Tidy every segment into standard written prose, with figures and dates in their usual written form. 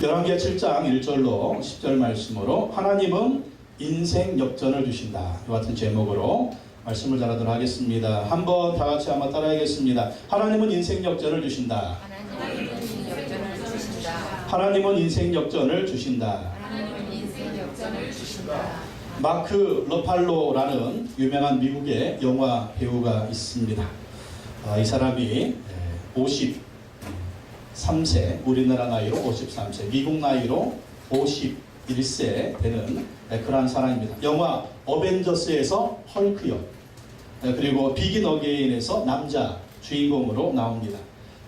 열왕기하 7장 1절로 10절 말씀으로 하나님은 인생 역전을 주신다. 이 같은 제목으로 말씀을 전하도록 하겠습니다. 한번 다 같이 한번 따라하겠습니다. 하나님은 인생 역전을 주신다. 하나님은 인생 역전을 주신다. 하나님은 인생 역전을 주신다. 하나님은 인생 역전을 주신다. 마크 러팔로라는 유명한 미국의 영화 배우가 있습니다. 이 사람이 53세, 우리나라 나이로 53세, 미국 나이로 51세 되는 그러한 사람입니다. 영화 어벤져스에서 헐크 역, 그리고 비긴 어게인에서 남자 주인공으로 나옵니다.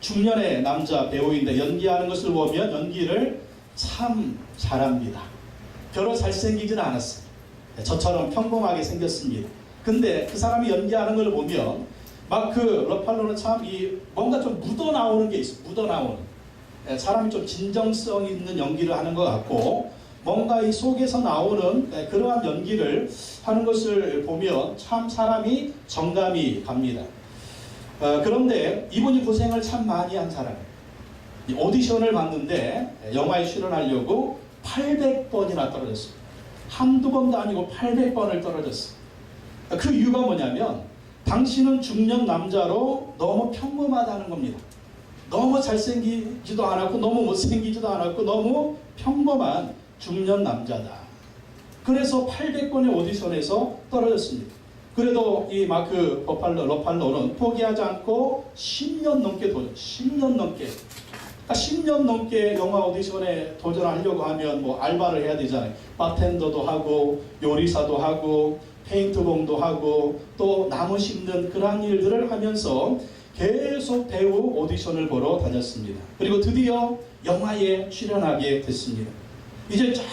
중년의 남자 배우인데 연기하는 것을 보면 연기를 참 잘합니다. 별로 잘생기지는 않았어요. 저처럼 평범하게 생겼습니다. 근데 그 사람이 연기하는 걸 보면 마크 러팔로는 참 뭔가 좀 묻어나오는 게 있어요. 묻어나오는. 사람이 좀 진정성 있는 연기를 하는 것 같고 뭔가 이 속에서 나오는 그러한 연기를 하는 것을 보면 참 사람이 정감이 갑니다. 그런데 이분이 고생을 참 많이 한 사람이에요. 오디션을 봤는데 영화에 출연하려고 800번이나 떨어졌어요. 한두 번도 아니고 800번을 떨어졌어요. 그 이유가 뭐냐면 당신은 중년 남자로 너무 평범하다는 겁니다. 너무 잘생기지도 않았고 너무 못생기지도 않았고 너무 평범한 중년 남자다. 그래서 800번의 오디션에서 떨어졌습니다. 그래도 이 마크 러팔로는 포기하지 않고 10년 넘게 도전, 10년 넘게. 10년 넘게 영화 오디션에 도전하려고 하면 뭐 알바를 해야 되잖아요. 바텐더도 하고 요리사도 하고 페인트공도 하고 또 나무 심는 그러한 일들을 하면서 계속 배우 오디션을 보러 다녔습니다. 그리고 드디어 영화에 출연하게 됐습니다. 이제 쫙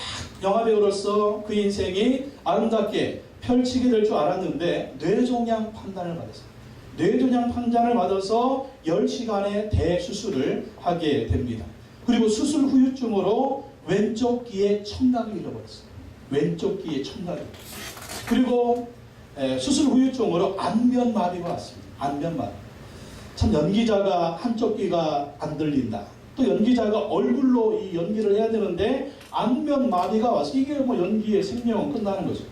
영화배우로서 그 인생이 아름답게 펼치게 될 줄 알았는데 뇌종양 판단을 받았어요. 뇌종양 판단을 받아서 10시간의 대수술을 하게 됩니다. 그리고 수술 후유증으로 왼쪽 귀에 청각을 잃어버렸어요. 왼쪽 귀에 청각을. 그리고 수술 후유증으로 안면마비가 왔습니다. 안면마비. 참 연기자가 한쪽 귀가 안 들린다. 또 연기자가 얼굴로 이 연기를 해야 되는데 안면마비가 와서 이게 뭐 연기의 생명은 끝나는 거죠.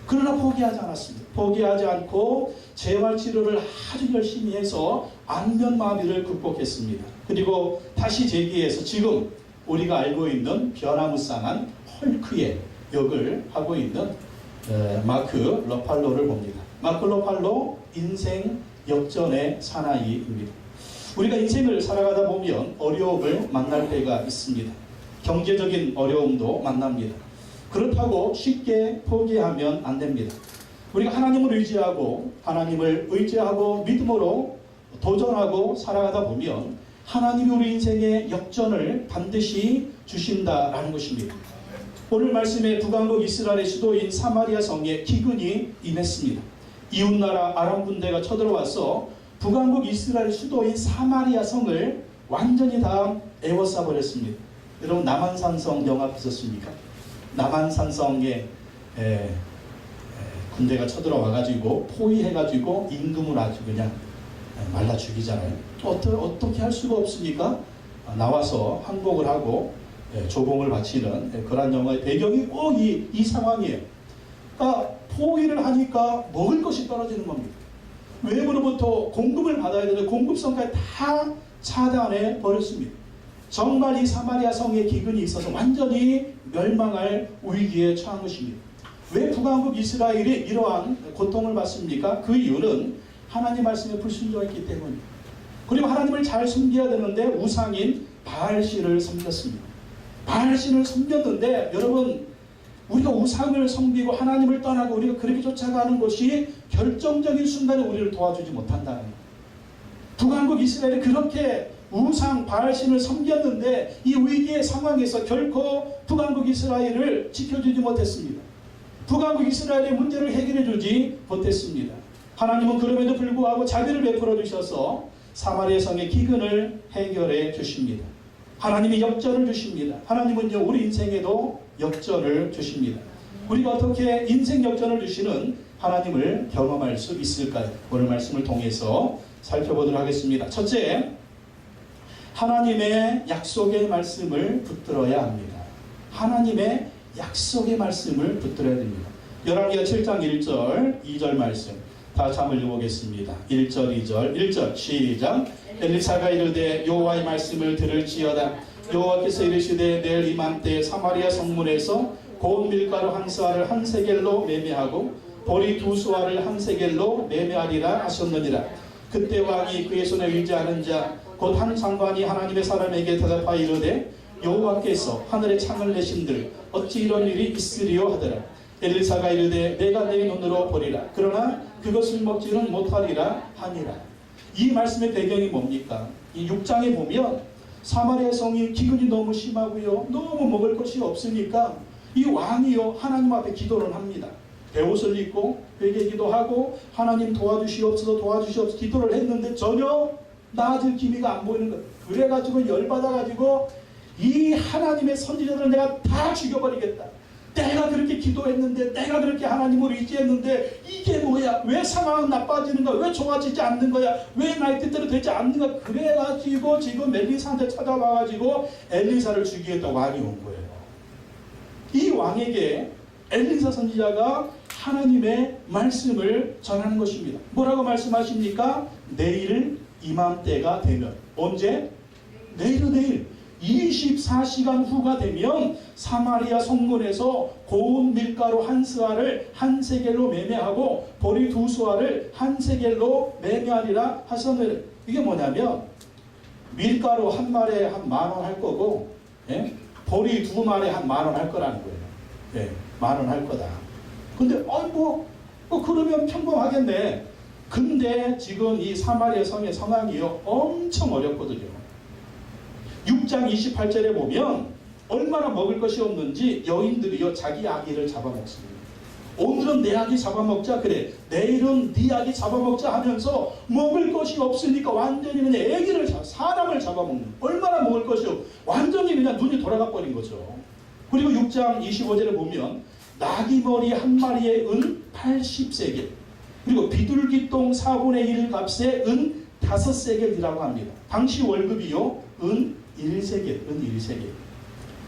그러나 포기하지 않았습니다. 포기하지 않고 재활치료를 아주 열심히 해서 안면마비를 극복했습니다. 그리고 다시 재기해서 지금 우리가 알고 있는 변화무쌍한 헐크의 역을 하고 있는 마크 러팔로를 봅니다. 마크 러팔로 인생 역전의 사나이입니다. 우리가 인생을 살아가다 보면 어려움을 만날 때가 있습니다. 경제적인 어려움도 만납니다. 그렇다고 쉽게 포기하면 안 됩니다. 우리가 하나님을 의지하고 믿음으로 도전하고 살아가다 보면 하나님이 우리 인생의 역전을 반드시 주신다라는 것입니다. 오늘 말씀에 북왕국 이스라엘의 수도인 사마리아 성에 기근이 임했습니다. 이웃나라 아람 군대가 쳐들어와서 북왕국 이스라엘 수도인 사마리아 성을 완전히 다 에워싸 버렸습니다. 여러분 남한산성 영화 보셨습니까? 남한산성에 군대가 쳐들어와가지고 포위해가지고 임금을 아주 그냥 말라 죽이잖아요. 어떻게 할 수가 없으니까 나와서 항복을 하고 조공을 바치는 그런 영화의 배경이 꼭 이 상황이에요. 그러니까 포위를 하니까 먹을 것이 떨어지는 겁니다. 외부로부터 공급을 받아야 되는데 공급선까지 다 차단해 버렸습니다. 정말 이 사마리아 성에 기근이 있어서 완전히 멸망할 위기에 처한 것입니다. 왜 북왕국 이스라엘이 이러한 고통을 받습니까? 그 이유는 하나님 말씀에 불순종했기 때문입니다. 그리고 하나님을 잘 섬겨야 되는데 우상인 바알신을 섬겼습니다. 바알신을 섬겼는데 여러분 우리가 우상을 섬기고 하나님을 떠나고 우리가 그렇게 쫓아가는 것이 결정적인 순간에 우리를 도와주지 못한다는 거예요. 북왕국 이스라엘이 그렇게 우상 바알신을 섬겼는데 이 위기의 상황에서 결코 북왕국 이스라엘을 지켜주지 못했습니다. 북왕국 이스라엘의 문제를 해결해 주지 못했습니다. 하나님은 그럼에도 불구하고 자비를 베풀어 주셔서 사마리아 성의 기근을 해결해 주십니다. 하나님이 역전을 주십니다. 하나님은요 우리 인생에도 역전을 주십니다. 우리가 어떻게 인생 역전을 주시는 하나님을 경험할 수 있을까요? 오늘 말씀을 통해서 살펴보도록 하겠습니다. 첫째, 하나님의 약속의 말씀을 붙들어야 합니다. 하나님의 약속의 말씀을 붙들어야 됩니다. 열왕기하 7장 1절 2절 말씀 다시 한번 읽어보겠습니다. 1절 2절 1절 시작. 엘리사가 이르되 여호와의 말씀을 들을지어다. 여호와께서 이르시되 내일 이맘때 사마리아 성문에서 고운 밀가루 한 쌀을 한 세겔로 매매하고 보리 두 수알을 한 세겔로 매매하리라 하셨느니라. 그때 왕이 그의 손에 의지하는 자 곧 한 장관이 하나님의 사람에게 대답하여 이르되 여호와께서 하늘에 창을 내신들 어찌 이런 일이 있으리요 하더라. 엘리사가 이르되 내가 내 눈으로 보리라. 그러나 그것을 먹지는 못하리라 하니라. 이 말씀의 배경이 뭡니까? 이 6장에 보면 사마리아 성이 기근이 너무 심하고요, 너무 먹을 것이 없으니까 이 왕이요 하나님 앞에 기도를 합니다. 베옷을 입고 회개 기도하고 하나님 도와주시옵소서 도와주시옵소서 기도를 했는데 전혀 나아질 기미가 안 보이는 거예요. 그래가지고 열받아가지고 이 하나님의 선지자들을 내가 다 죽여버리겠다. 내가 그렇게 기도했는데 내가 그렇게 하나님을 의지했는데 이게 뭐야? 왜 상황은 나빠지는 거야? 왜 좋아지지 않는 거야? 왜 나의 뜻대로 되지 않는 거야? 그래가지고 지금 엘리사한테 찾아와가지고 엘리사를 죽이겠다 왕이 온 거예요. 이 왕에게 엘리사 선지자가 하나님의 말씀을 전하는 것입니다. 뭐라고 말씀하십니까? 내일 이맘때가 되면 언제? 내일 24시간 후가 되면 사마리아 성문에서 고운 밀가루 한 스알을 한 세겔로 매매하고 보리 두 수알을 한 세겔로 매매하리라 하셨느니라. 이게 뭐냐면 밀가루 한 마리에 한 10,000원 할 거고, 예? 보리 두 마리에 한 10,000원 할 거라는 거예요. 예, 10,000원 할 거다. 근데 그러면 평범하겠네. 근데 지금 이 사마리아 성의 상황이요 엄청 어렵거든요. 6장 28절에 보면 얼마나 먹을 것이 없는지 여인들이요 자기 아기를 잡아먹습니다. 오늘은 내 아기 잡아먹자 그래, 내일은 네 아기 잡아먹자 하면서 먹을 것이 없으니까 완전히 그냥 애기를 사람을 잡아먹는, 얼마나 먹을 것이 없, 완전히 그냥 눈이 돌아가 버린 거죠. 그리고 6장 25절에 보면 나귀머리 한 마리에 은 80세겔, 그리고 비둘기똥 4분의 1 값에 은 5세겔이라고 합니다. 당시 월급이요 은 1세겔.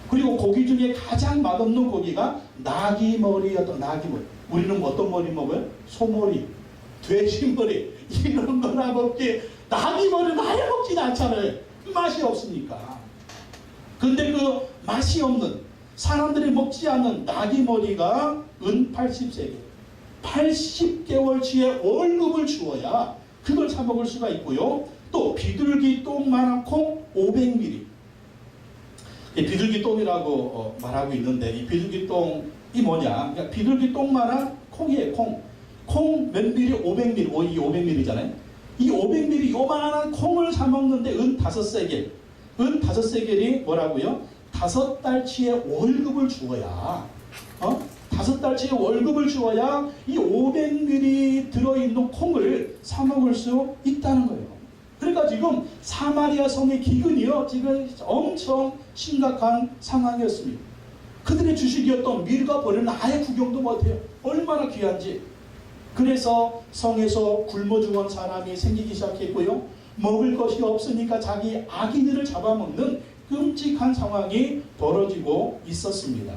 그리고 고기 중에 가장 맛없는 고기가 나귀머리였던, 나귀머리. 우리는 어떤 머리 먹어요? 소머리, 돼지머리 이런 거나 먹지 나귀머리는 아예 먹진 않잖아요. 맛이 없으니까. 근데 그 맛이 없는, 사람들이 먹지 않는 나귀머리가 은 80세겔, 80개월치의 월급을 주어야 그걸 사 먹을 수가 있고요. 또 비둘기 똥만한 콩 500ml. 비둘기 똥이라고 말하고 있는데 이 비둘기 똥이 뭐냐? 그러니까 비둘기 똥만한 콩이에요. 콩 몇 미리? 500ml. 이 500ml잖아요. 이 500ml 요만한 콩을 사 먹는데 은 5세겔. 은 5세겔이 뭐라고요? 5달치의 월급을 주어야, 5달치의 월급을 주어야 이 500ml 들어있는 콩을 사 먹을 수 있다는 거예요. 그러니까 지금 사마리아 성의 기근이요 지금 엄청 심각한 상황이었습니다. 그들의 주식이었던 밀과 보리는 아예 구경도 못해요. 얼마나 귀한지. 그래서 성에서 굶어 죽은 사람이 생기기 시작했고요, 먹을 것이 없으니까 자기 아기들을 잡아먹는 끔찍한 상황이 벌어지고 있었습니다.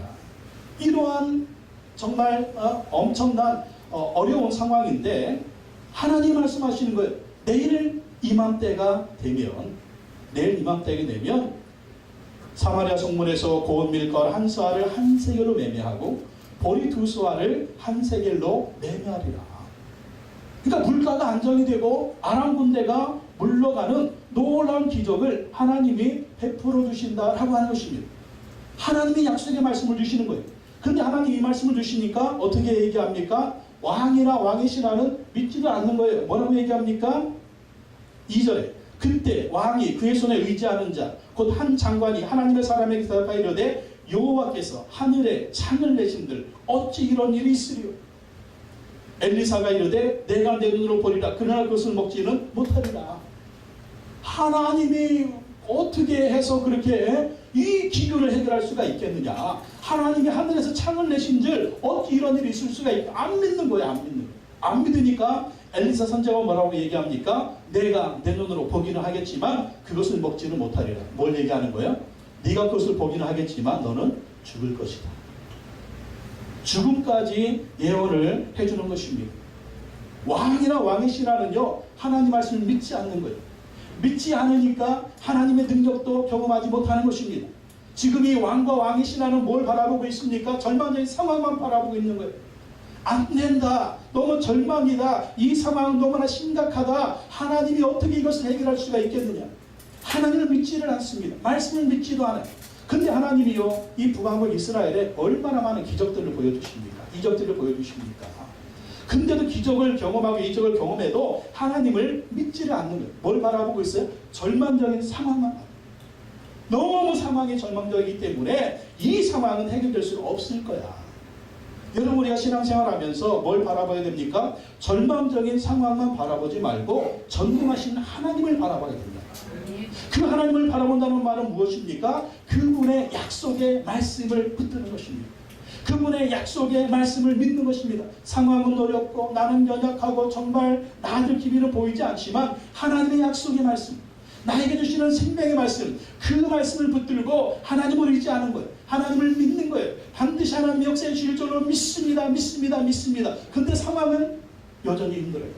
이러한 정말 엄청난 어려운 상황인데 하나님 말씀하시는 거예요. 내일 이맘때가 되면 사마리아 성문에서 고운 밀가루 한 수알을 한 세겔로 매매하고 보리 두 수알을 한 세겔로 매매하리라. 그러니까 물가가 안정이 되고 아람 군대가 물러가는 놀라운 기적을 하나님이 베풀어 주신다라고 하는 것입니다. 하나님이 약속의 말씀을 주시는 거예요. 근데 하나님이 이 말씀을 주시니까 어떻게 얘기합니까? 왕이나 왕의 신하는 믿지도 않는 거예요. 뭐라고 얘기합니까? 2절에 그때 왕이 그의 손에 의지하는 자 곧 한 장관이 하나님의 사람에게 대답하여 이르되 여호와께서 하늘에 창을 내신들 어찌 이런 일이 있으리요? 엘리사가 이르되 내가 내 눈으로 보리라. 그러나 그것을 먹지는 못하리라. 하나님이 어떻게 해서 그렇게 이 기근을 해결할 수가 있겠느냐? 하나님이 하늘에서 창을 내신 줄 어찌 이런 일이 있을 수가 있다. 안 믿는 거야. 안 믿으니까 엘리사 선지자가 뭐라고 얘기합니까? 내가 내 눈으로 보기는 하겠지만 그것을 먹지는 못하리라. 뭘 얘기하는 거예요? 네가 그것을 보기는 하겠지만 너는 죽을 것이다. 죽음까지 예언을 해주는 것입니다. 왕이나 왕의 신하는요, 하나님 말씀을 믿지 않는 거예요. 믿지 않으니까 하나님의 능력도 경험하지 못하는 것입니다. 지금 이 왕과 왕의 신하는 뭘 바라보고 있습니까? 절망적인 상황만 바라보고 있는 거예요. 안 된다. 너무 절망이다. 이 상황은 너무나 심각하다. 하나님이 어떻게 이것을 해결할 수가 있겠느냐? 하나님을 믿지를 않습니다. 말씀을 믿지도 않아요. 근데 하나님이요, 이 북왕국 이스라엘에 얼마나 많은 기적들을 보여주십니까? 이적들을 보여주십니까? 근데도 기적을 경험하고 이적을 경험해도 하나님을 믿지를 않는 거예요. 뭘 바라보고 있어요? 절망적인 상황만. 너무 상황이 절망적이기 때문에 이 상황은 해결될 수가 없을 거야. 여러분, 우리가 신앙생활하면서 뭘 바라봐야 됩니까? 절망적인 상황만 바라보지 말고 전능하신 하나님을 바라봐야 된다. 그 하나님을 바라본다는 말은 무엇입니까? 그분의 약속의 말씀을 붙드는 것입니다. 그분의 약속의 말씀을 믿는 것입니다. 상황은 어렵고 나는 연약하고 정말 나아질 기미는 보이지 않지만 하나님의 약속의 말씀, 나에게 주시는 생명의 말씀, 그 말씀을 붙들고 하나님을 의지하는 거예요. 하나님을 믿는 거예요. 반드시 하나님의 역사에 주실 줄로 믿습니다. 믿습니다. 믿습니다. 근데 상황은 여전히 힘들어요.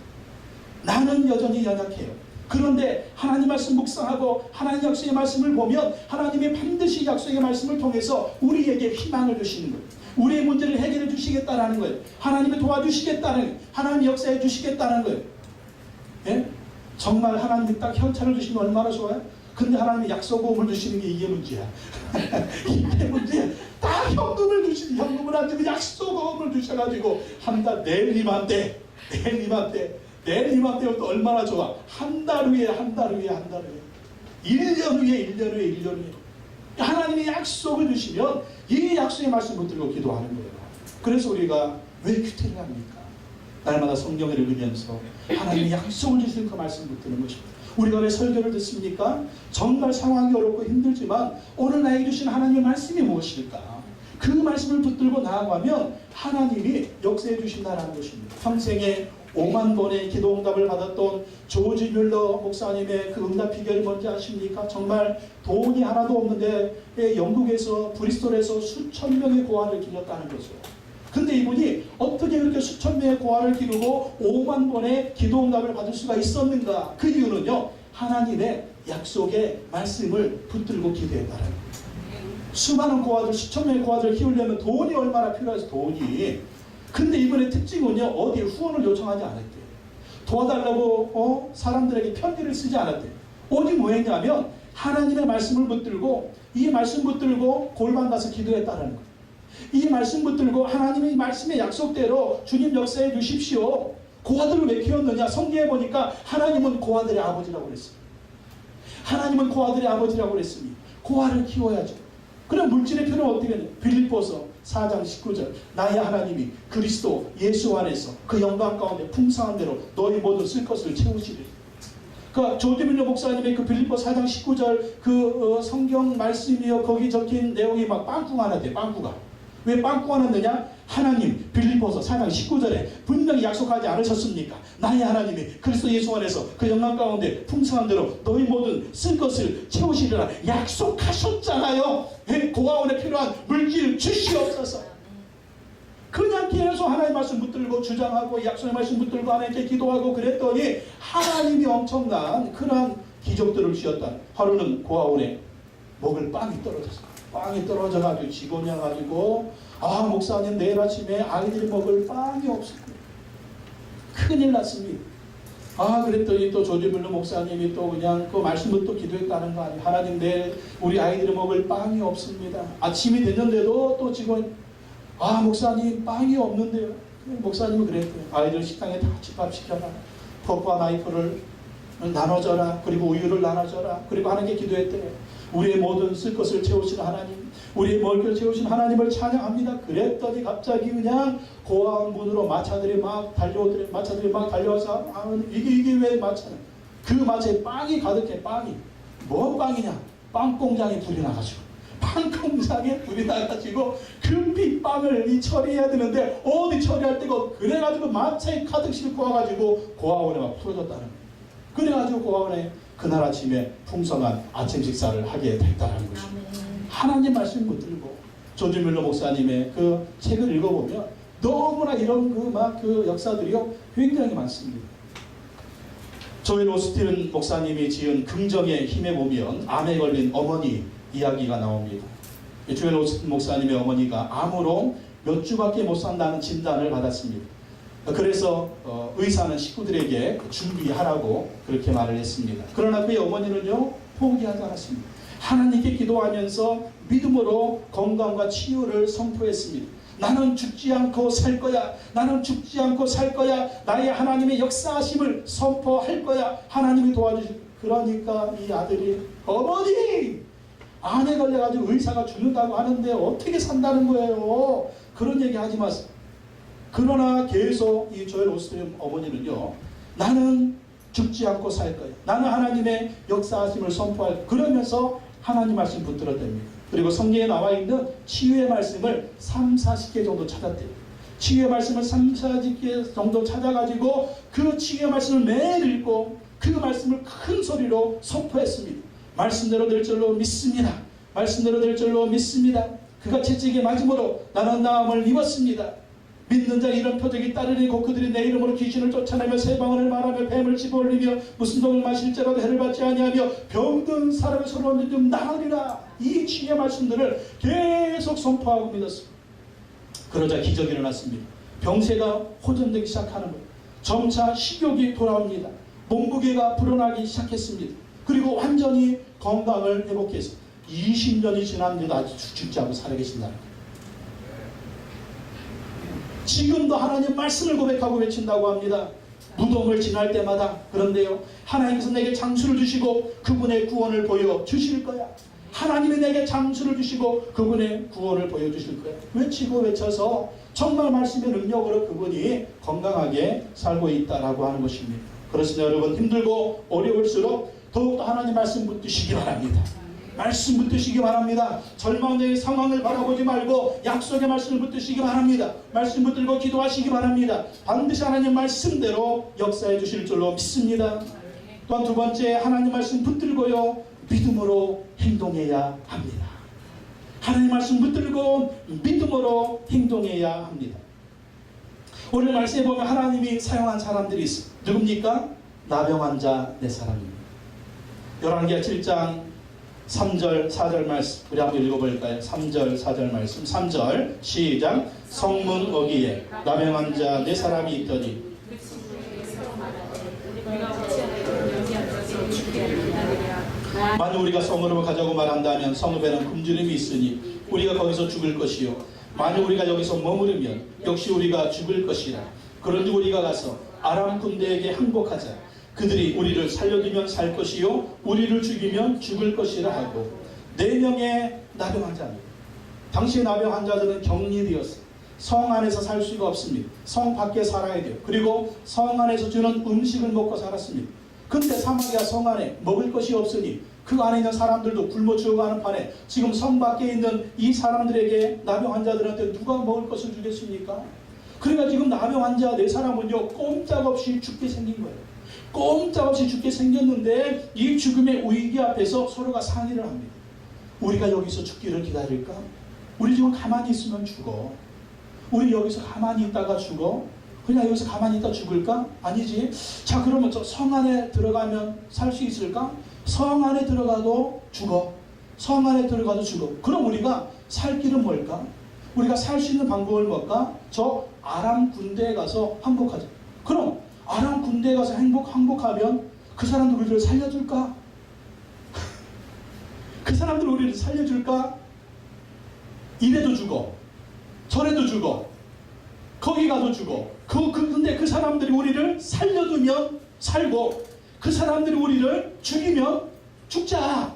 나는 여전히 연약해요. 그런데 하나님 말씀 묵상하고 하나님 약속의 말씀을 보면 하나님이 반드시 약속의 말씀을 통해서 우리에게 희망을 주시는 거예요. 우리의 문제를 해결해 주시겠다라는 거예요. 하나님이 도와주시겠다는, 하나님이 역사해 주시겠다는 거예요. 예? 정말 하나님이 딱 현찰을 주시면 얼마나 좋아요? 근데 하나님이 약속금을 주시는 게 이게 문제야. 이게 문제야. 딱 현금을 주시니 현금을 안 주고 약속금을 주셔가지고 한 달 내일 이맘때 또 얼마나 좋아. 한 달 후에 1년 후에 하나님의 약속을 주시면 이 약속의 말씀을 들고 기도하는 거예요. 그래서 우리가 왜 큐티를 합니까? 날마다 성경을 읽으면서 하나님의 약속을 주시는 그 말씀을 붙드는 것입니다. 우리가 왜 설교를 듣습니까? 정말 상황이 어렵고 힘들지만 오늘 나에게 주신 하나님의 말씀이 무엇일까? 그 말씀을 붙들고 나아가면 하나님이 역사해 주신다는 것입니다. 평생에 5만 번의 기도 응답을 받았던 조지 뮬러 목사님의 그 응답 비결이 뭔지 아십니까? 정말 돈이 하나도 없는데 영국에서 브리스톨에서 수천 명의 고아를 기르었다는 거죠. 근데 이분이 어떻게 그렇게 수천 명의 고아를 기르고 5만 번의 기도 응답을 받을 수가 있었는가? 그 이유는요, 하나님의 약속의 말씀을 붙들고 기도했다는 거예요. 수많은 고아들, 수천 명의 고아들을 키우려면 돈이 얼마나 필요해서 돈이. 근데 이번에 특징은요, 어디에 후원을 요청하지 않았대요. 도와달라고 사람들에게 편지를 쓰지 않았대요. 오직 뭐 했냐면 하나님의 말씀을 붙들고 이 말씀 붙들고 골방 가서 기도했다는 거예요. 이 말씀 붙들고 하나님의 말씀의 약속대로 주님 역사해 주십시오. 고아들을 왜 키웠느냐? 성경에 보니까 하나님은 고아들의 아버지라고 그랬습니다. 하나님은 고아들의 아버지라고 그랬습니다. 고아를 키워야죠. 그럼 물질의 표현은 어떻게 하냐? 빌립보서 4장 19절 나의 하나님이 그리스도 예수 안에서 그 영광 가운데 풍성한 대로 너희 모든 쓸 것을 채우시리라. 그 조지 뮬러 목사님의 그 빌립보 4장 19절 그 성경 말씀이요 거기 적힌 내용이 막 빵꾸가 나대. 빵꾸가. 왜 빵꾸가 났느냐? 하나님 빌립보서 4장 19절에 분명히 약속하지 않으셨습니까? 나의 하나님이 그리스도 예수 안에서 그 영광 가운데 풍성한 대로 너희 모든 쓸 것을 채우시리라 약속하셨잖아요. 고아원에 필요한 물질 주시옵소서. 그냥 계속 하나님의 말씀 붙들고 주장하고 약속의 말씀 붙들고 하나님께 기도하고 그랬더니 하나님이 엄청난 그러한 기적들을 주셨다. 하루는 고아원에 먹을 빵이 떨어졌어요. 빵이 떨어져가지고 직원이 와가지고 목사님 내일 아침에 아이들이 먹을 빵이 없습니다. 큰일 났습니다. 그랬더니 또 조지 뮬러 목사님이 또 그냥 그 말씀을 또 기도했다는 거 아니에요. 하나님 내일 우리 아이들이 먹을 빵이 없습니다. 아침이 됐는데도 또 직원 목사님 빵이 없는데요. 목사님은 그랬대요. 아이들 식당에 다 집합시켜라. 포크와 나이프를 나눠줘라. 그리고 우유를 나눠줘라. 그리고 하나님께 기도했대요. 우리의 모든 쓸 것을 채우시는 하나님, 우리의 먹을 것을 채우시는 하나님을 찬양합니다. 그랬더니 갑자기 그냥 고아원 문으로 마차들이 막 달려와서 이게 왜 마차냐? 그 마차에 빵이 가득해. 빵이 뭐 빵이냐? 빵 공장에 불이 나가지고 빵 공장에 불이 나가지고 급히 빵을 처리해야 되는데 어디 처리할 데가 없고 그래가지고 마차에 가득 싣고 와가지고 고아원에 막 풀어졌다는 거예요. 그래가지고 고아원에 그날 아침에 풍성한 아침 식사를 하게 됐다는 것입니다. 하나님 말씀 붙들고 조지 뮬러 목사님의 그 책을 읽어보면 너무나 이런 그 역사들이요 굉장히 많습니다. 조엘 오스틴 목사님이 지은 긍정의 힘에 보면 암에 걸린 어머니 이야기가 나옵니다. 조엘 오스틴 목사님의 어머니가 암으로 몇 주밖에 못 산다는 진단을 받았습니다. 그래서 의사는 식구들에게 준비하라고 그렇게 말을 했습니다. 그러나 그의 어머니는요 포기하지 않았습니다. 하나님께 기도하면서 믿음으로 건강과 치유를 선포했습니다. 나는 죽지 않고 살 거야. 나는 죽지 않고 살 거야. 나의 하나님의 역사하심을 선포할 거야. 하나님이 도와주시. 그러니까 이 아들이 어머니 암에 걸려가지고 의사가 죽는다고 하는데 어떻게 산다는 거예요. 그런 얘기 하지 마세요. 그러나 계속 이 조엘 오스틴 어머니는요 나는 죽지 않고 살 거야. 나는 하나님의 역사하심을 선포할 거야. 그러면서 하나님 말씀 붙들어댑니다. 그리고 성경에 나와 있는 치유의 말씀을 3, 40개 정도 찾았대요. 치유의 말씀을 3, 40개 정도 찾아가지고 그 치유의 말씀을 매일 읽고 그 말씀을 큰 소리로 선포했습니다. 말씀대로 될 줄로 믿습니다. 말씀대로 될 줄로 믿습니다. 그가 채찍에 맞음으로 나는 나음을 입었습니다. 믿는 자 이런 표적이 따르니 곧 그들이 내 이름으로 귀신을 쫓아내며 새 방언을 말하며 뱀을 집어올리며 무슨 독을 마실지라도 해를 받지 아니하며 병든 사람의 서로 얻는 좀 나으리라. 이 치유의 말씀들을 계속 선포하고 믿었습니다. 그러자 기적이 일어났습니다. 병세가 호전되기 시작하는 거예요. 점차 식욕이 돌아옵니다. 몸무게가 불어나기 시작했습니다. 그리고 완전히 건강을 회복해서 20년이 지났는데도 아직 죽지 않고 살아계신다는 거예요. 지금도 하나님 말씀을 고백하고 외친다고 합니다. 무덤을 지날 때마다. 그런데요 하나님께서 내게 장수를 주시고 그분의 구원을 보여주실 거야. 하나님이 내게 장수를 주시고 그분의 구원을 보여주실 거야. 외치고 외쳐서 정말 말씀의 능력으로 그분이 건강하게 살고 있다라고 하는 것입니다. 그렇습니다. 여러분 힘들고 어려울수록 더욱더 하나님 말씀 붙드시기 바랍니다. 말씀 붙드시기 바랍니다. 절망의 상황을 바라보지 말고 약속의 말씀을 붙드시기 바랍니다. 말씀 붙들고 기도하시기 바랍니다. 반드시 하나님 말씀대로 역사해 주실 줄로 믿습니다. 또한 두 번째 하나님 말씀 붙들고요 믿음으로 행동해야 합니다. 하나님 말씀 붙들고 믿음으로 행동해야 합니다. 오늘 말씀에 보면 하나님이 사용한 사람들이 있습니다. 누굽니까? 나병 환자 네 사람입니다. 열왕기하 7장 3절 4절 말씀 우리 한번 읽어볼까요? 3절 4절 말씀 3절 시작. 성문 거기에 나병 환자 네 사람이 있더니 만일 우리가 성읍으로 가자고 말한다면 성읍에는 굶주림이 있으니 우리가 거기서 죽을 것이요 만일 우리가 여기서 머무르면 역시 우리가 죽을 것이라. 그런지 우리가 가서 아람 군대에게 항복하자. 그들이 우리를 살려두면 살 것이요 우리를 죽이면 죽을 것이라 하고 4명의 나병 환자입니다. 당시 나병 환자들은 격리되었어요. 성 안에서 살 수가 없습니다. 성 밖에 살아야 돼요. 그리고 성 안에서 주는 음식을 먹고 살았습니다. 근데 사마리아 성 안에 먹을 것이 없으니 그 안에 있는 사람들도 굶어 죽어가는 판에 지금 성 밖에 있는 이 사람들에게 나병 환자들한테 누가 먹을 것을 주겠습니까? 그러니까 지금 나병 환자 4사람은요 꼼짝없이 죽게 생긴 거예요. 꼼짝없이 죽게 생겼는데 이 죽음의 위기 앞에서 서로가 상의를 합니다. 우리가 여기서 죽기를 기다릴까? 우리 지금 가만히 있으면 죽어. 우리 여기서 가만히 있다가 죽어? 그냥 여기서 가만히 있다 죽을까? 아니지. 자 그러면 저 성 안에 들어가면 살 수 있을까? 성 안에 들어가도 죽어. 성 안에 들어가도 죽어. 그럼 우리가 살 길은 뭘까? 우리가 살 수 있는 방법을 뭘까? 저 아람 군대에 가서 항복하자. 그럼 아람 군대에 가서 항복하면 그 사람들 우리를 살려줄까? 그 사람들 우리를 살려줄까? 이래도 죽어. 저래도 죽어. 거기 가도 죽어. 근데 그 사람들이 우리를 살려두면 살고 그 사람들이 우리를 죽이면 죽자.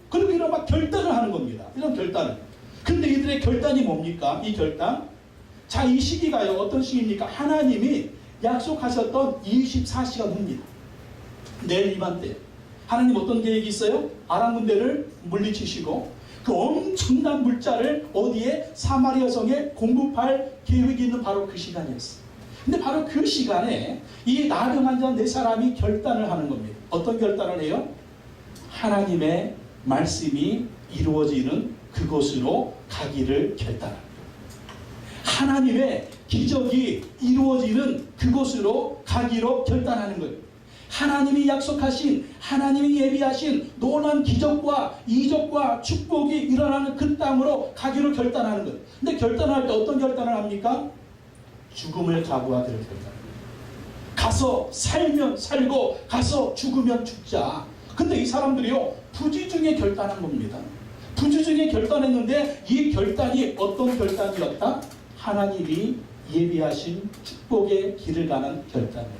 그리고 이런 막 결단을 하는 겁니다. 이런 결단을. 근데 이들의 결단이 뭡니까? 이 결단? 자, 이 시기가요. 어떤 시기입니까? 하나님이 약속하셨던 24시가 뭅니다. 내일 이맘때 하나님 어떤 계획이 있어요? 아람 군대를 물리치시고 그 엄청난 물자를 어디에? 사마리아 성에 공급할 계획이 있는 바로 그 시간이었어요. 근데 바로 그 시간에 이 나병 환자 4사람이 결단을 하는 겁니다. 어떤 결단을 해요? 하나님의 말씀이 이루어지는 그곳으로 가기를 결단합니다. 하나님의 기적이 이루어지는 그곳으로 가기로 결단하는 거예요. 하나님이 약속하신, 하나님이 예비하신 놀라운 기적과 이적과 축복이 일어나는 그 땅으로 가기로 결단하는 거예요. 근데 결단할 때 어떤 결단을 합니까? 죽음을 각오하기로 결단합니다. 가서 살면 살고 가서 죽으면 죽자. 근데 이 사람들이요, 부지중에 결단한 겁니다. 부지중에 결단했는데 이 결단이 어떤 결단이었다? 하나님이 예비하신 축복의 길을 가는 결단이었다.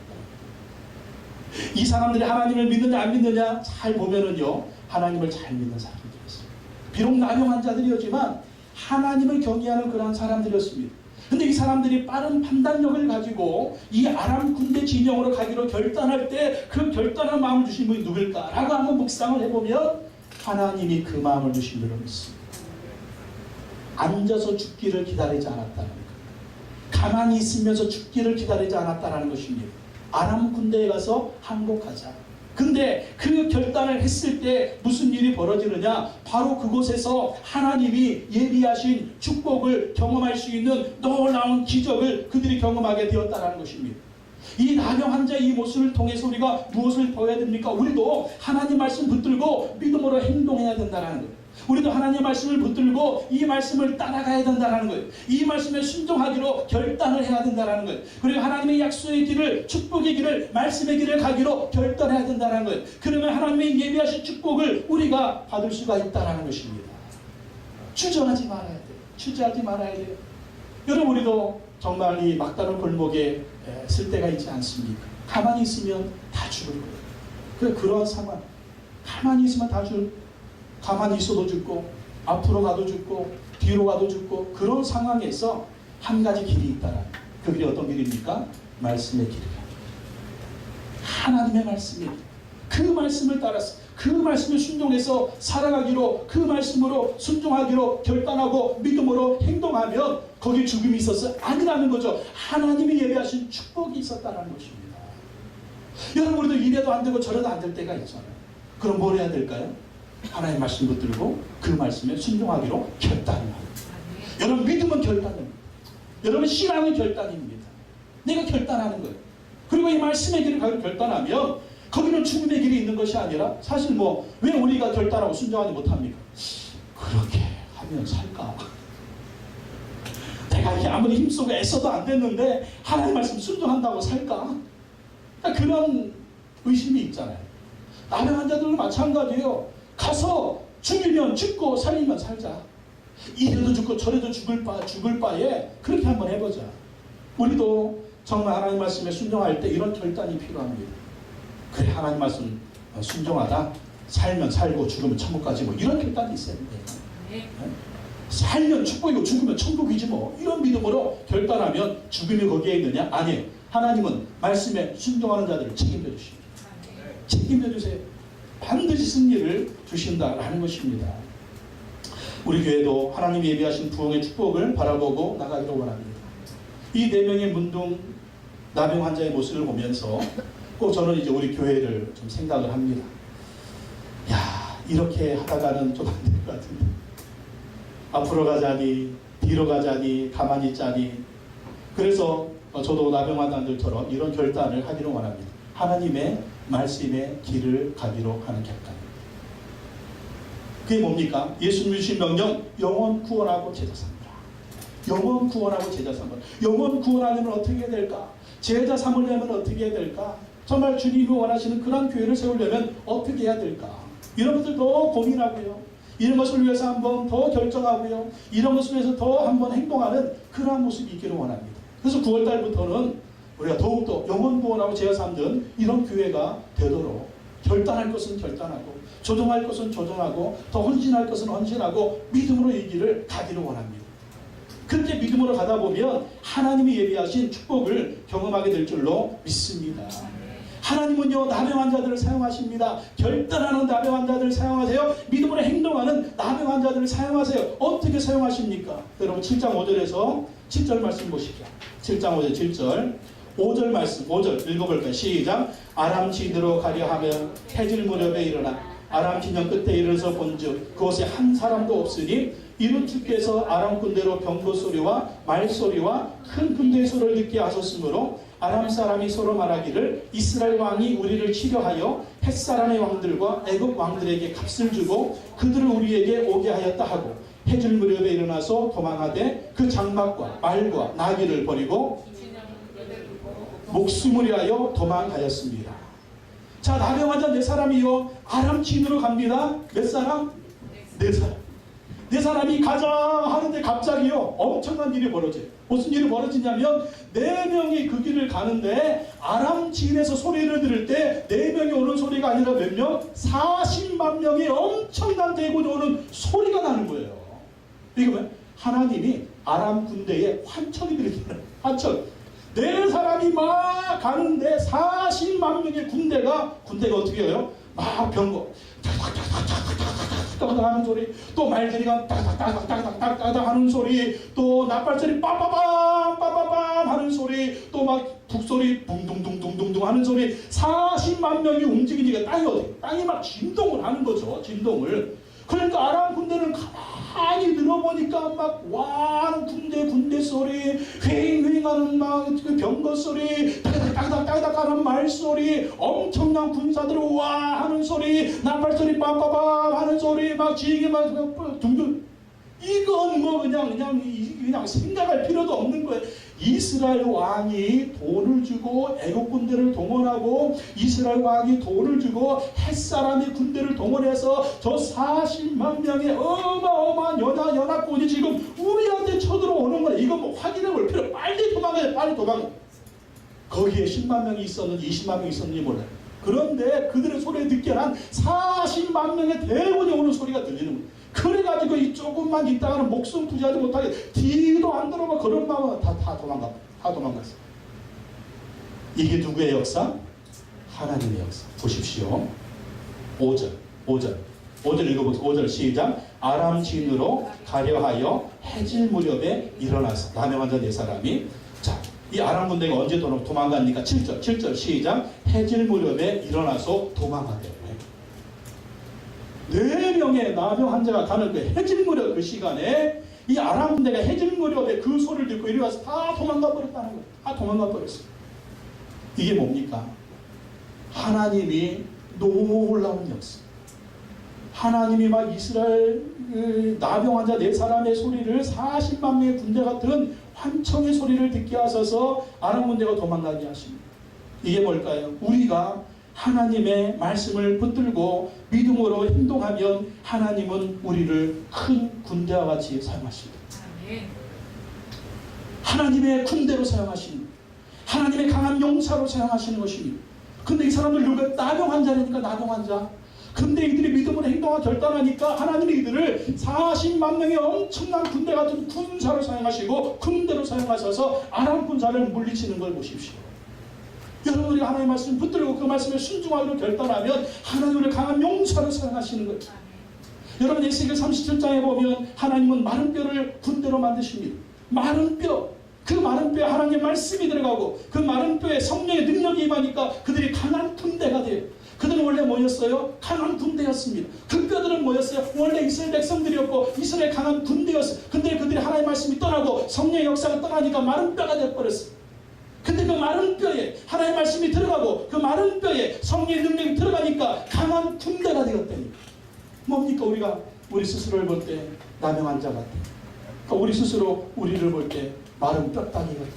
이 사람들이 하나님을 믿느냐 안 믿느냐 잘 보면은요, 하나님을 잘 믿는 사람들이었어요. 비록 나병 자들이었지만 하나님을 경외하는 그런 사람들이었습니다. 근데 이 사람들이 빠른 판단력을 가지고 이 아람 군대 진영으로 가기로 결단할 때 그 결단한 마음을 주신 분이 누굴까라고 한번 묵상을 해보면 하나님이 그 마음을 주신 줄로 믿습니다. 앉아서 죽기를 기다리지 않았다는 것, 가만히 있으면서 죽기를 기다리지 않았다는 것입니다. 아람 군대에 가서 항복하자. 근데 그 결단을 했을 때 무슨 일이 벌어지느냐? 바로 그곳에서 하나님이 예비하신 축복을 경험할 수 있는 놀라운 기적을 그들이 경험하게 되었다는 것입니다. 이 나병 환자의 이 모습을 통해서 우리가 무엇을 보여야 됩니까? 우리도 하나님 말씀 붙들고 믿음으로 행동해야 된다는 거예요. 우리도 하나님의 말씀을 붙들고 이 말씀을 따라가야 된다는 거예요. 이 말씀에 순종하기로 결단을 해야 된다는 거예요. 그리고 하나님의 약속의 길을, 축복의 길을, 말씀의 길을 가기로 결단해야 된다는 거예요. 그러면 하나님의 예비하신 축복을 우리가 받을 수가 있다는 것입니다. 주저하지 말아야 돼요. 주저하지 말아야 돼요. 여러분, 우리도 정말 이 막다른 골목에 쓸 때가 있지 않습니까? 가만히 있으면 다 죽을 거예요. 그런 상황, 가만히 있으면 다 죽을 거예요. 가만히 있어도 죽고 앞으로 가도 죽고 뒤로 가도 죽고, 그런 상황에서 한 가지 길이 있다라. 그 길이 어떤 길입니까? 말씀의 길이다. 하나님의 말씀이, 그 말씀을 따라서 그 말씀을 순종해서 살아가기로, 그 말씀으로 순종하기로 결단하고 믿음으로 행동하면 거기에 죽음이 있었어요? 아니라는 거죠. 하나님이 예배하신 축복이 있었다는 것입니다. 여러분, 우리도 이래도 안 되고 저래도 안 될 때가 있잖아요. 그럼 뭘 해야 될까요? 하나님의 말씀 붙들고 그 말씀에 순종하기로 결단을 합니다. 여러분, 믿음은 결단입니다. 여러분, 신앙은 결단입니다. 내가 결단하는 거예요. 그리고 이 말씀의 길을 가기로 결단하면 거기는 죽음의 길이 있는 것이 아니라, 사실 왜 우리가 결단하고 순종하지 못합니까? 그렇게 하면 살까? 내가 이렇게 아무리 힘쓰고 애써도 안 됐는데 하나님 말씀 순종한다고 살까? 그런 의심이 있잖아요. 나병 환자들도 마찬가지예요. 가서 죽이면 죽고 살리면 살자. 이래도 죽고 저래도 죽을 바에 그렇게 한번 해보자. 우리도 정말 하나님 말씀에 순종할 때 이런 결단이 필요합니다. 그래, 하나님 말씀 순종하다 살면 살고 죽으면 천국 가지, 이런 결단이 있어야 됩니다. 살면 축복이고 죽으면 천국이지 이런 믿음으로 결단하면 죽음이 거기에 있느냐? 아니에요. 하나님은 말씀에 순종하는 자들을 책임져 주십니다. 책임져 주세요. 반드시 승리를 주신다라는 것입니다. 우리 교회도 하나님이 예비하신 부흥의 축복을 바라보고 나가기를 원합니다. 이 4명의 문둥 나병 환자의 모습을 보면서 꼭 저는 이제 우리 교회를 좀 생각을 합니다. 야, 이렇게 하다가는 좀 안 될 것 같은데. 앞으로 가자니 뒤로 가자니 가만히 있자니. 그래서 저도 나병 환자들처럼 이런 결단을 하기를 원합니다. 하나님의 말씀의 길을 가기로 하는 결단입니다. 그게 뭡니까? 예수님 주신 명령, 영혼 구원하고 제자 삼으라. 영혼 구원하고 제자 삼으라. 영혼 구원하려면 어떻게 해야 될까? 제자 삼으려면 어떻게 해야 될까? 정말 주님이 원하시는 그런 교회를 세우려면 어떻게 해야 될까? 이런 것들 더 고민하고요. 이런 것을 위해서 한번 더 결정하고요. 이런 것을 위해서 더 한번 행동하는 그러한 모습이 있기를 원합니다. 그래서 9월달부터는 우리가 더욱더 영혼 구원하고 제자 삼는 이런 교회가 되도록 결단할 것은 결단하고, 조정할 것은 조정하고, 더 헌신할 것은 헌신하고, 믿음으로 이 길을 가기를 원합니다. 그렇게 믿음으로 가다 보면 하나님이 예비하신 축복을 경험하게 될 줄로 믿습니다. 하나님은요, 나병 환자들을 사용하십니다. 결단하는 나병 환자들을 사용하세요. 믿음으로 행동하는 나병 환자들을 사용하세요. 어떻게 사용하십니까? 여러분 7장 5절에서 7절 말씀 보시죠. 7장 5절 7절 5절 말씀 5절 읽어볼까요? 시작. 아람 진으로 가려 하면 해질 무렵에 일어나 아람 진영 끝에 이르러서 본즉 그곳에 한 사람도 없으니 이는 주께서 아람 군대로 병거 소리와 말소리와 큰 군대의 소리를 듣게 하셨으므로 아람 사람이 서로 말하기를 이스라엘 왕이 우리를 치려하여 햇사람의 왕들과 애굽 왕들에게 값을 주고 그들을 우리에게 오게 하였다 하고 해질 무렵에 일어나서 도망하되 그 장막과 말과 나귀를 버리고 목숨을 위하여 도망하였습니다. 자, 나병 환자 4사람이요 아람 진으로 갑니다. 몇 사람? 4사람. 4사람이 가자 하는데 갑자기요 엄청난 일이 벌어져요. 무슨 일이 벌어지냐면 4명이 그 길을 가는데 아람 진에서 소리를 들을 때 4명이 오는 소리가 아니라 몇 명? 40만 명이 엄청난 대군이 오는 소리가 나는 거예요. 이게 뭐야? 하나님이 아람 군대에 환청이 들리잖아요. 환청. 4사람이 막 가는데 40만 명의 군대가 어떻게 해요? 막 병거 따닥따닥 하는 소리, 또 말들이가 따닥따닥 하는 소리, 또 나팔소리 빠빠밤 하는 소리, 또 막 북소리 붕둥둥둥둥둥 하는 소리. 40만 명이 움직이니까 땅이 막 진동을 하는 거죠. 진동을. 그러니까 아람 군대는 가만히 들어보니까 막 와 군대 소리, 휑휑하는 막 병거 소리, 따닥따닥 하는 말소리, 엄청난 군사들 와 하는 소리, 나팔소리 빠빠밤 하는 소리, 막 지게 막 둥둥. 이건 뭐 그냥 생각할 필요도 없는 거예요. 이스라엘 왕이 돈을 주고 애국 군대를 동원하고 이스라엘 왕이 돈을 주고 햇사람의 군대를 동원해서 저 40만 명의 어마어마한 연합군이 지금 우리한테 쳐들어오는 거예요. 이거 뭐 확인해 볼 필요. 빨리 도망가요. 빨리 도망가. 거기에 10만 명이 있었는지 20만 명이 있었는지 몰라요. 그런데 그들의 소리를 듣게 한 40만 명의 대군이 오는 소리가 들리는 거예요. 그래가지고 이 조금만 있다가는 목숨 부지하지 못하게 뒤도 안 들어가 그런 마음은 다 도망갔어. 이게 누구의 역사? 하나님의 역사. 보십시오. 5절 읽어보세요. 5절 시작. 아람 진으로 가려하여 해질 무렵에 일어나서 나병 환자 4사람이 자, 이 아람 군대가 언제 도망갑니까? 7절 시작. 해질 무렵에 일어나서 도망하되 4명의 나병 환자가 가는 그 해질 무렵 그 시간에 이 아람 군대가 해질 무렵에 그 소리를 듣고 이리 와서 다 도망가 버렸다는 거예요. 다 도망가 버렸어요. 이게 뭡니까? 하나님이 놀라운 역사. 하나님이 막 이스라엘 나병 환자 4사람의 소리를 40만 명의 군대 같은 환청의 소리를 듣게 하셔서 아람 군대가 도망가게 하십니다. 이게 뭘까요? 우리가 하나님의 말씀을 붙들고 믿음으로 행동하면 하나님은 우리를 큰 군대와 같이 사용하십니다. 하나님의 군대로 사용하시는, 하나님의 강한 용사로 사용하시는 것입니다. 근데 이 사람들 누가 나병 환자니까 나병 환자. 근데 이들이 믿음으로 행동하고 결단하니까 하나님이 이들을 40만 명의 엄청난 군대 같은 군사로 사용하시고 군대로 사용하셔서 아람 군사를 물리치는 걸 보십시오. 여러분 우리가 하나님의 말씀을 붙들고 그 말씀에 순종하기로 결단하면 하나님을 강한 용사로 사용하시는 거예요. 여러분 에스겔 37장에 보면 하나님은 마른 뼈를 군대로 만드십니다. 마른 뼈, 그 마른 뼈에 하나님의 말씀이 들어가고 그 마른 뼈에 성령의 능력이 임하니까 그들이 강한 군대가 돼요. 그들은 원래 뭐였어요? 강한 군대였습니다. 그 뼈들은 뭐였어요? 원래 이스라엘 백성들이었고 이스라엘 강한 군대였어요. 근데 그들이 하나님의 말씀이 떠나고 성령의 역사가 떠나니까 마른 뼈가 되어버렸어요. 근데 그 마른 뼈에 하나님의 말씀이 들어가고 그 마른 뼈에 성령의 능력이 들어가니까 강한 군대가 되었답니다. 뭡니까? 우리 스스로를 볼 때 나병 환자 같아. 그러니까 우리 스스로 우리를 볼 때 마른 뼈다귀 같아.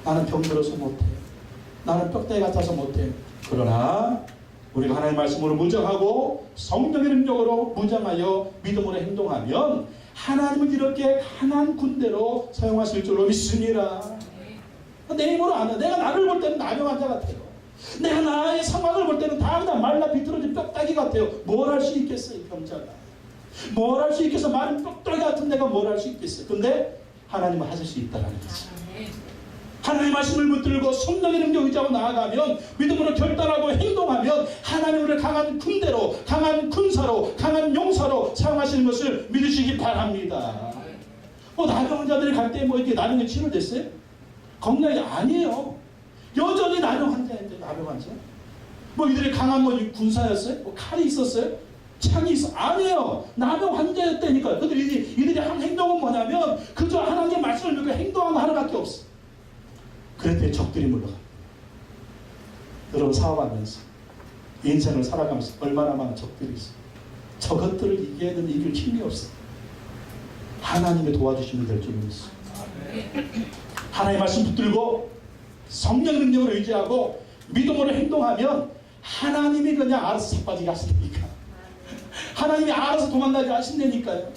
나는 병들어서 못해. 나는 뼈다귀 같아서 못해. 그러나 우리가 하나님의 말씀으로 무장하고 성령의 능력으로 무장하여 믿음으로 행동하면 하나님은 이렇게 강한 군대로 사용하실 줄로 믿습니다. 내 힘으로 안 해. 내가 나를 볼 때는 나병 환자 같아요. 내가 나의 상황을 볼 때는 다 그냥 말라 비틀어진 뼈다귀 같아요. 뭘 할 수 있겠어요, 병자가. 뭘 할 수 있겠어. 마른 뼈다귀 같은 내가 뭘 할 수 있겠어요. 근데 하나님은 하실 수 있다는 거죠. 하나님의 말씀을 붙들고 성령의 능력 의지하고 나아가면, 믿음으로 결단하고 행동하면 하나님을 강한 군대로, 강한 군사로, 강한 용사로 사용하시는 것을 믿으시기 바랍니다. 나병 환자들이 갈 때 이렇게 나병이 치료됐어요? 겁나게 아니에요. 여전히 나병 환자인데, 나병 환자. 이들이 강한 군사였어요? 칼이 있었어요? 창이 있어? 아니에요. 나병 환자였다니까요. 이들이 한 행동은 뭐냐면 그저 하나님의 말씀을 믿고 행동하는 하나밖에 없어. 그랬더니 적들이 물러갑니다. 여러분, 사업하면서 인생을 살아가면서 얼마나 많은 적들이 있어요. 저것들을 이겨야 되는 이길 힘이 없어. 하나님의 도와주시면 될 줄 믿습니다. 하나님의 말씀 붙들고 성령 능력을 의지하고 믿음으로 행동하면 하나님이 그냥 알아서 자빠지게 하시니까, 하나님이 알아서 도망가게 하신다니까요.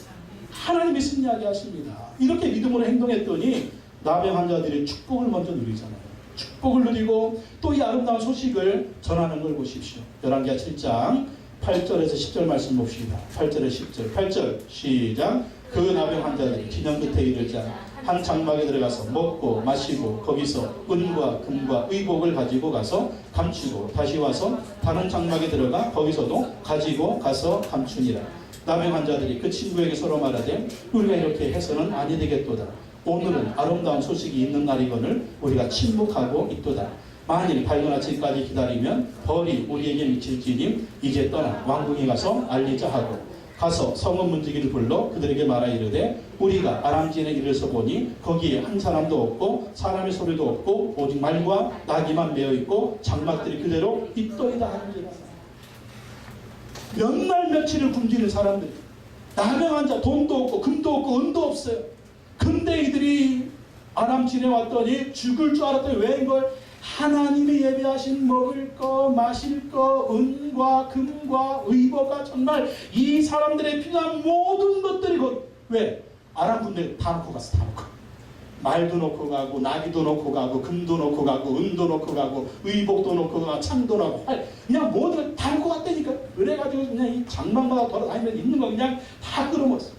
하나님이 승리하게 하십니다. 이렇게 믿음으로 행동했더니 나병 환자들이 축복을 먼저 누리잖아요. 축복을 누리고 또 이 아름다운 소식을 전하는 걸 보십시오. 열왕기하 7장 8절에서 10절 말씀 봅시다. 8절에 10절. 8절 시작. 그 나병 환자들이 진영 끝에 이르자 한 장막에 들어가서 먹고 마시고 거기서 은과 금과 의복을 가지고 가서 감추고 다시 와서 다른 장막에 들어가 거기서도 가지고 가서 감추니라. 나병 환자들이 그 친구에게 서로 말하되 우리가 이렇게 해서는 아니 되겠도다. 오늘은 아름다운 소식이 있는 날이거늘 우리가 침묵하고 있도다. 만일 밝은 아침까지 기다리면 벌이 우리에게 미칠지니 이제 떠나 왕궁에 가서 알리자 하고 가서 성읍 문지기를 불러 그들에게 말하 이르되 우리가 아람지에 이르러서 보니 거기에 한 사람도 없고 사람의 소리도 없고 오직 말과 나귀만 메어 있고 장막들이 그대로 있도이다 하는지라. 몇 날 며칠을 굶주린 사람들이, 나병 환자, 돈도 없고 금도 없고 은도 없어요. 근데 이들이 아람진에 왔더니 죽을 줄 알았더니 웬걸? 하나님이 예비하신 먹을 거 마실 거 은과 금과 의복과 정말 이 사람들의 필요한 모든 것들이 왜? 아람 군대 다 놓고 갔어. 다 놓고. 말도 놓고 가고 나귀도 놓고 가고 금도 놓고 가고 은도 놓고 가고 의복도 놓고 가고 창도 놓고 그냥 모든 다 놓고 갔다니까. 그래가지고 그냥 이 장막마다 돌아다니면 있는 거 그냥 다 끌어모았어.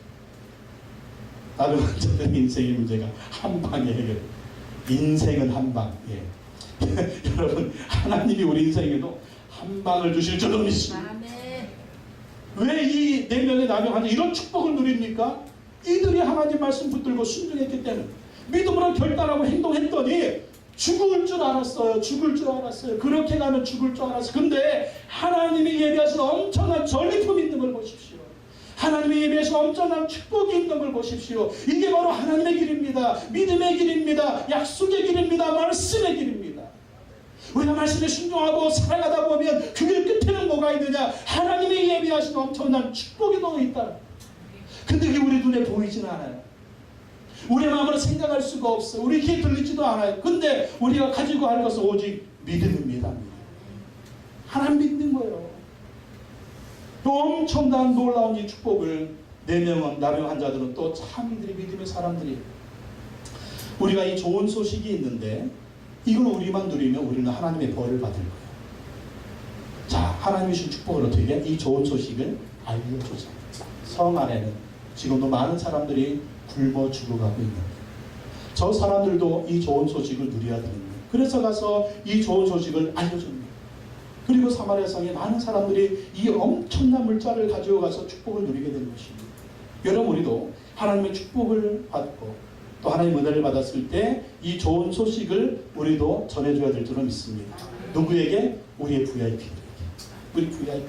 나병 환자들의 인생의 문제가 한 방에 해결. 인생은 한 방. 예. 여러분, 하나님이 우리 인생에도 한 방을 주실 줄로 믿습니다. 왜 이 4명의 나병 환자 이런 축복을 누립니까? 이들이 하나님 말씀 붙들고 순종했기 때문에, 믿음으로 결단하고 행동했더니 죽을 줄 알았어요. 죽을 줄 알았어요. 그렇게 가면 죽을 줄 알았어요. 근데 하나님이 예비하신 엄청난 전리품이 있는 걸 보십시오. 하나님이 예비하신 엄청난 축복이 있는 걸 보십시오. 이게 바로 하나님의 길입니다. 믿음의 길입니다. 약속의 길입니다. 말씀의 길입니다. 우리가 말씀에 순종하고 살아가다 보면 그 길 끝에는 뭐가 있느냐? 하나님이 예비하신 엄청난 축복이 너무 있다. 근데 그게 우리 눈에 보이지는 않아요. 우리의 마음으로 생각할 수가 없어요. 우리 귀에 들리지도 않아요. 근데 우리가 가지고 할 것은 오직 믿음입니다. 하나님 믿는 거예요. 또 엄청난 놀라운 이 축복을 4명은 나병 환자들은 또 참 이들이 믿음의 사람들이, 우리가 이 좋은 소식이 있는데 이걸 우리만 누리면 우리는 하나님의 벌을 받을 거예요. 자, 하나님이 주신 축복을 어떻게 해? 이 좋은 소식을 알려주자. 성 안에는 지금도 많은 사람들이 굶어 죽어가고 있는 거예요. 저 사람들도 이 좋은 소식을 누려야 되는 거예요. 그래서 가서 이 좋은 소식을 알려줍니다. 그리고 사마리아 성에 많은 사람들이 이 엄청난 물자를 가지고 가서 축복을 누리게 되는 것입니다. 여러분, 우리도 하나님의 축복을 받고 또 하나님의 은혜를 받았을 때 이 좋은 소식을 우리도 전해줘야 될 줄은 믿습니다. 누구에게? 우리의 VIP들에게. 우리 VIP.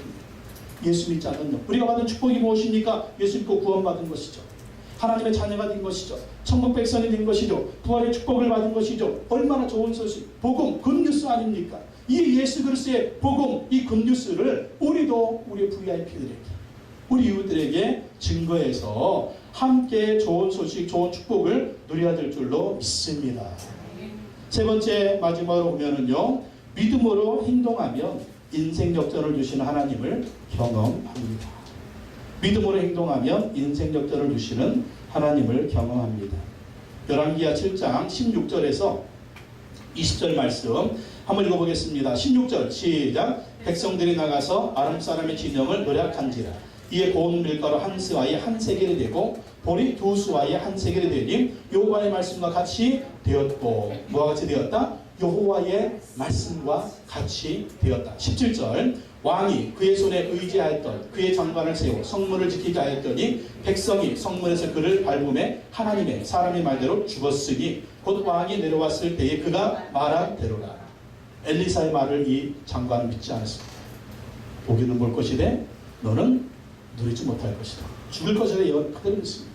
예수 믿지 않는 영. 우리가 받은 축복이 무엇입니까? 예수 믿고 구원받은 것이죠. 하나님의 자녀가 된 것이죠. 천국 백성이 된 것이죠. 부활의 축복을 받은 것이죠. 얼마나 좋은 소식. 복음, 굿뉴스 아닙니까? 이 예수 그리스도의 복음, 이 굿뉴스를 우리도 우리의 VIP들에게, 우리 이웃들에게 증거해서 함께 좋은 소식, 좋은 축복을 누려야 될 줄로 믿습니다. 세 번째, 마지막으로 보면은요, 믿음으로 행동하면 인생 역전을 주시는 하나님을 경험합니다. 믿음으로 행동하면 인생 역전을 주시는 하나님을 경험합니다. 열왕기하 7장 16절에서 20절 말씀 한번 읽어보겠습니다. 16절 시작. 백성들이 나가서 아람 사람의 진영을 노략한지라. 이에 고운 밀가루 한 스와의 한 세겔이 되고 보리 두 스와의 한 세겔이 되니 여호와의 말씀과 같이 되었고 뭐와 같이 되었다? 여호와의 말씀과 같이 되었다. 17절 왕이 그의 손에 의지하였던 그의 장관을 세워 성문을 지키게 하였더니 백성이 성문에서 그를 밟음에 하나님의 사람의 말대로 죽었으니 곧 왕이 내려왔을 때에 그가 말한 대로라. 엘리사의 말을 이 장관은 믿지 않았습니다. 보기는 볼 것이되 너는 누리지 못할 것이다. 죽을 것이라 예언 그대로 했습니다.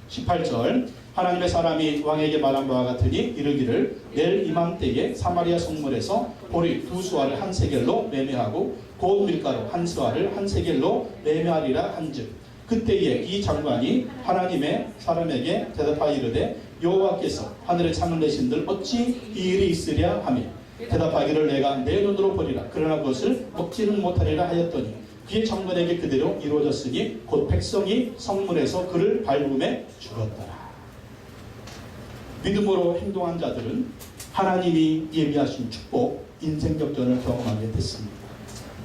18절 하나님의 사람이 왕에게 말한 바와 같으니 이르기를 내일 이맘때에 사마리아 성문에서 보리 두 수아를 한 세겔로 매매하고 고운 밀가루 한 수아를 한 세겔로 매매하리라 한즉 그때에 이 장관이 하나님의 사람에게 대답하여 이르되 여호와께서 하늘의 창을 내신들 어찌 이 일이 있으랴 하며 대답하기를 내가 내 눈으로 보리라 그러나 그것을 먹지는 못하리라 하였더니 그의 장관에게 그대로 이루어졌으니 곧 백성이 성문에서 그를 밟음에 죽었더라. 믿음으로 행동한 자들은 하나님이 예비하신 축복, 인생 역전을 경험하게 됐습니다.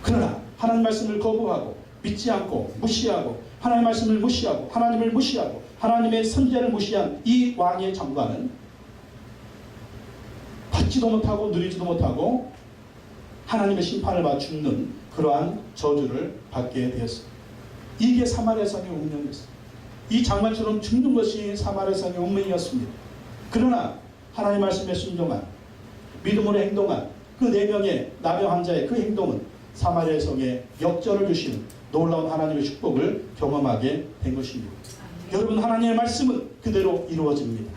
그러나 하나님 말씀을 거부하고 믿지 않고 무시하고 하나님 말씀을 무시하고 하나님을 무시하고 하나님의 선제를 무시한 이 왕의 장관은 받지도 못하고 누리지도 못하고 하나님의 심판을 받아 죽는 그러한 저주를 받게 되었습니다. 이게 사마리아 성의 운명이었습니다. 이 장관처럼 죽는 것이 사마리아 성의 운명이었습니다. 그러나 하나님 말씀에 순종한 믿음으로 행동한 그 4명의 나병 환자의 그 행동은 사마리아 성에 역전을 주시는 놀라운 하나님의 축복을 경험하게 된 것입니다. 여러분 하나님의 말씀은 그대로 이루어집니다.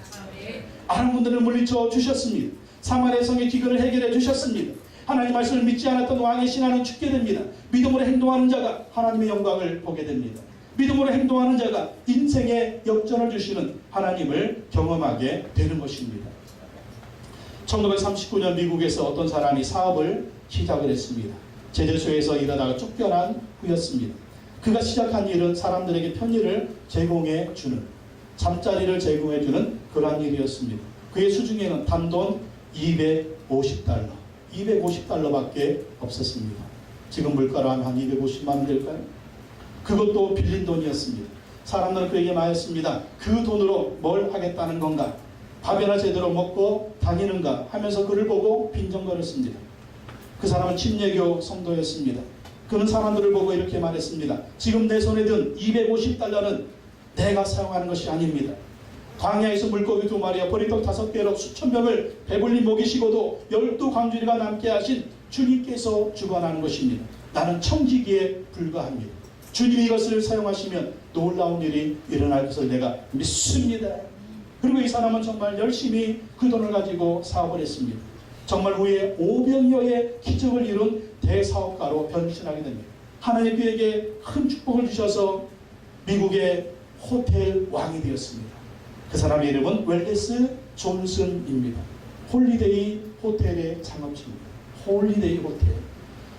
아람 분들을 물리쳐 주셨습니다. 사마리아 성의 기근을 해결해 주셨습니다. 하나님 말씀을 믿지 않았던 왕의 신하는 죽게 됩니다. 믿음으로 행동하는 자가 하나님의 영광을 보게 됩니다. 믿음으로 행동하는 자가 인생의 역전을 주시는 하나님을 경험하게 되는 것입니다. 1939년 미국에서 어떤 사람이 사업을 시작을 했습니다. 제재소에서 일하다가 쫓겨난 후였습니다. 그가 시작한 일은 사람들에게 편의를 제공해 주는 잠자리를 제공해 주는 그러한 일이었습니다. 그의 수중에는 단돈 250달러밖에 없었습니다. 지금 물가로 하면 한 250만 원 될까요? 그것도 빌린 돈이었습니다. 사람들은 그에게 말했습니다. 그 돈으로 뭘 하겠다는 건가? 밥이나 제대로 먹고 다니는가? 하면서 그를 보고 빈정거렸습니다. 그 사람은 침례교 성도였습니다. 그는 사람들을 보고 이렇게 말했습니다. 지금 내 손에 든 250달러는 내가 사용하는 것이 아닙니다. 광야에서 물고기 2마리와 보리떡 5개로 수천 명을 배불리 먹이시고도 12광주리가 남게 하신 주님께서 주관하는 것입니다. 나는 청지기에 불과합니다. 주님이 이것을 사용하시면 놀라운 일이 일어날 것을 내가 믿습니다. 그리고 이 사람은 정말 열심히 그 돈을 가지고 사업을 했습니다. 정말 후에 500여의 기적을 이룬 대사업가로 변신하게 됩니다. 하나님 그에게 큰 축복을 주셔서 미국의 호텔 왕이 되었습니다. 그 사람의 이름은 웰레스 존슨입니다. 홀리데이 호텔의 창업주입니다. 홀리데이 호텔.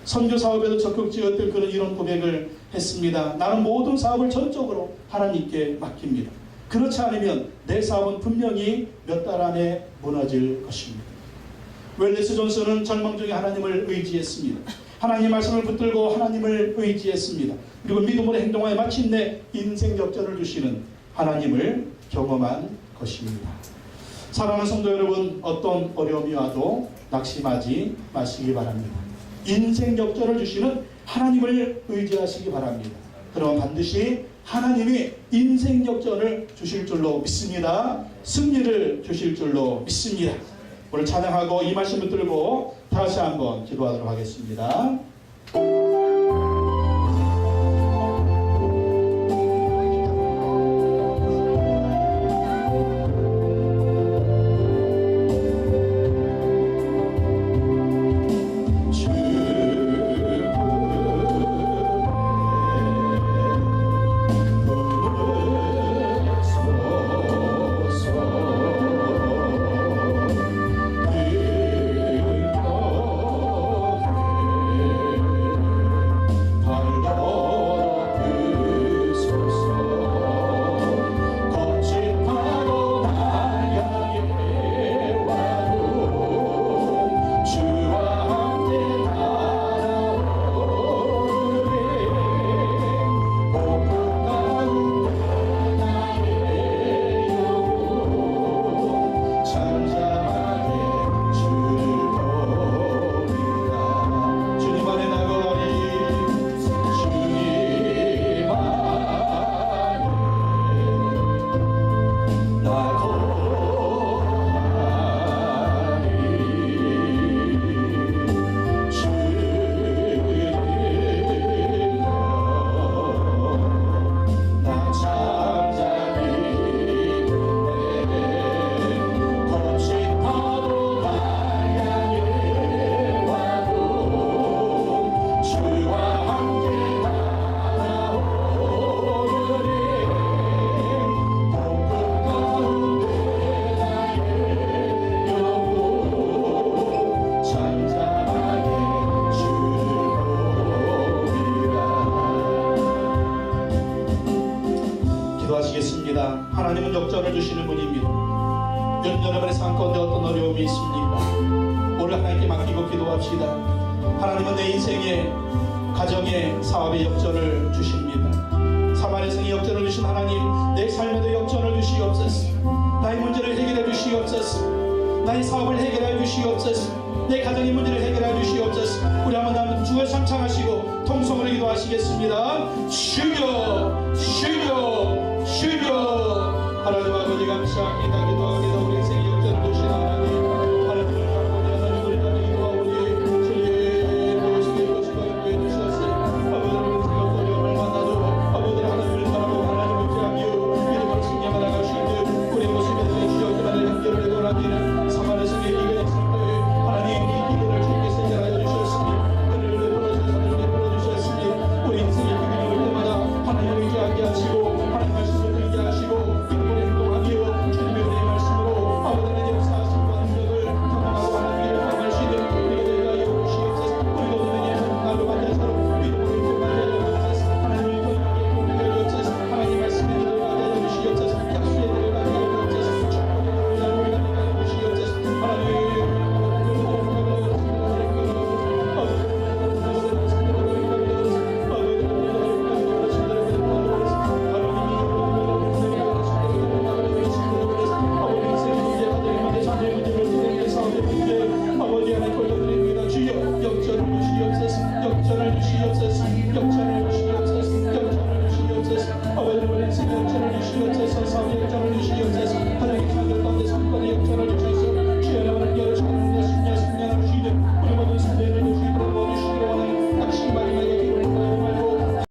선교 사업에도 적극지었던 그런 이런 고백을 했습니다. 나는 모든 사업을 전적으로 하나님께 맡깁니다. 그렇지 않으면 내 사업은 분명히 몇 달 안에 무너질 것입니다. 웰레스 존슨은 절망 중에 하나님을 의지했습니다. 하나님의 말씀을 붙들고 하나님을 의지했습니다. 그리고 믿음으로 행동하여 마침내 인생 역전을 주시는 하나님을 경험한 것입니다. 사랑하는 성도 여러분, 어떤 어려움이 와도 낙심하지 마시기 바랍니다. 인생 역전을 주시는 하나님을 의지하시기 바랍니다. 그럼 반드시 하나님이 인생 역전을 주실 줄로 믿습니다. 승리를 주실 줄로 믿습니다. 오늘 찬양하고 이 말씀 붙들고 다시 한번 기도하도록 하겠습니다. 하나님은 역전을 주시는 분입니다. 여러분, 여러분의 삶 가운데 어떤 어려움이 있습니까? 오늘 하나님께 맡기고 기도합시다. 하나님은 내 인생의 가정의 사업의 역전을 주십니다. 사마리아성의 역전을 주신 하나님, 내 삶에도 역전을 주시옵소서. 나의 문제를 해결해 주시옵소서. 나의 사업을 해결해 주시옵소서. 내 가정의 문제를 해결해 주시옵소서. 우리 한번 주의 삼창하시고 통성으로 기도하시겠습니다. 주여 주여 주여. 하나님 아버지 감사합니다. 기도합니다. 우리 인생의 역전을 주신 하나님, 하나님을 갖고 하나님을 따르 기도하오니 주님 무엇이게 무엇이고 인도해 주셨으니 아버지를 인생의 어려움을 만나도 아버지 하나님을 바라보고 하나님을 피하며 믿음으로 승리하며 나가시는 우리 모습에 대해 주셨기만을 간절히 기도합니다. 사마리아성의 이근의 삶에 하나님 이 이근을 주님께서 해결하여 주셨으니 그를 풀어주셔서 하나님께 풀어주셨으니 우리 인생의 기근이 올 때마다 하나님을 의지하게 하시고 하나님 말씀을 들게 하시고 믿음으로 행동하며 주님의 은혜의 말씀으로 아버지의 역사하심과 능력을 경험하고 하나님을 경험할 수 있는 우리가 되게 하여 주시옵소서. 우리도 너희의 날로 만나서 믿음으로 행동하게 하여 주옵소서. 하나님을 통하게 행동하게 하여 주옵소서. 하나님 말씀에 들어가게 하여 주시옵소서. 약속에 들어가게 하여 주옵소서. 축복의 나를 가게 하여 주시옵소서. 하나님 아버지 하나님 돌려드립니다. 주여 역전을 주시옵소서. 역전을 주시옵소서. 역전을 주시옵소서. 역전을 주시옵소서. 아버지 우리 인생 역전을